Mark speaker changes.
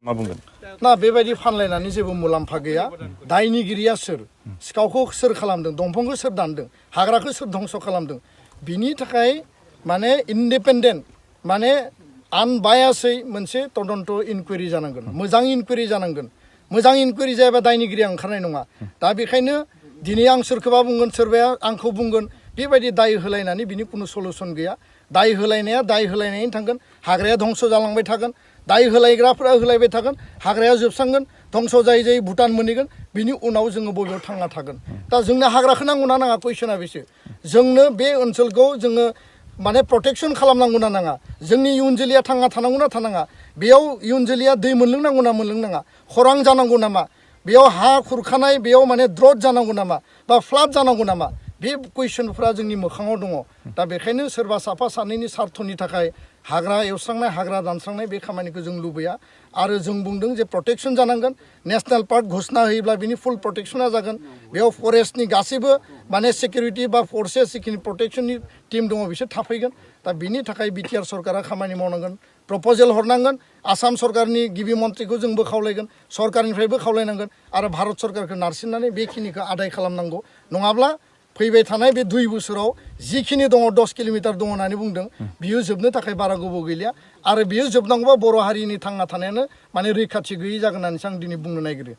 Speaker 1: मा बुंगोन
Speaker 2: ना बेबायदि फानलायनानै जेबो मुलाम्फा गैया दायनिगिरिया सोर सिखावखौ सोर खालामदों दंफांखौ सोर दानदों हाग्राखौ सोर धंस खालामदों बिनि थाखाय माने इन्डिपेन्डेन्ट माने आनबायासै मोनसे तदन्त इनकुवेरि जानांगोन मोजां इनकुवेरि जानांगोन मोजां इनकुवेरि जायाबा दायनिगिरिया ओंखारनाय नङा दा बेखायनो दिनै आं सोरखौबा बुंगोन सोरबाया आंखौ बुंगोन बेबायदि दाय होलायनानै बिनि कुनु सलुसन गैया दाय होलायनाया दाय होलायनायनि थांगोन हाग्राया धंस जालांबाय थागोन दाय होलायग्राफोरा होलायबाय थागोन हाग्राया जोबस्रांगोन धंस जायै जायै भुटान मोनहैगोन बिनि उनाव जोङो बबेयाव थांना थागोन दा जोंनो हाग्राखौ नांगौना नाङा कुइसना बेसो जोंनो बे ओनसोलखौ जोङो माने प्रटेक्शन खालामनांगौ ना नाङा जोंनि इयुन जोलैया थांना थानांगौ ना थानाङा बेयाव इयुन जोलैया दै मोनलोंनांगौ ना मोनलोंनाङा खरां जानांगौ नामा बेयाव हा खुरखानाय बेयाव माने द्रट जानांगौ नामा बा फ्लाड जानांगौ नामा बे कुइसनफ्रा जोंनि मोखाङाव दङ दा बेखायनो सोरबा साफा सानैनि स्वार्थनि थाखाय हाग्रा एवस्रांनाय हाग्रा दानस्रांनाय बे खामानिखौ जों लुबैया आरो जों बुंदों जे प्रटेक्शन जानांगोन नेशनेल पार्क घोषणा होयोब्ला बिनि फुल प्रटेक्शना जागोन बेयाव फरेस्टनि गासैबो माने सिकिउरिटि बा फर्सेस जिखिनि प्रटेक्शननि टीम दङ बिसोर थाफैगोन दा बिनि थाखाय बिटिआर सरकारा खामानि मावनांगोन प्रप'जेल हरनांगोन आसाम सरकारनि गिबि मन्थ्रिखौ जोंबो खावलायगोन सरकारनिफ्रायबो खावलायनांगोन आरो भारत सरकारखौ नारसिननानै बेखिनिखौ आदाय खालामनांगौ नङाब्ला फैबाय थानाय बे 2 बोसोराव जिखिनि दङ 10 किल'मिटार दङ होननानै बुंदों बियो जोबनो थाखाय बारा गोबाव गैलिया आरो बियो जोबनांगौबा बर' हारिनि थांना थानायानो माने रैखाथि गैयै जागोन होननानैसो आं दिनै बुंनो नागिरो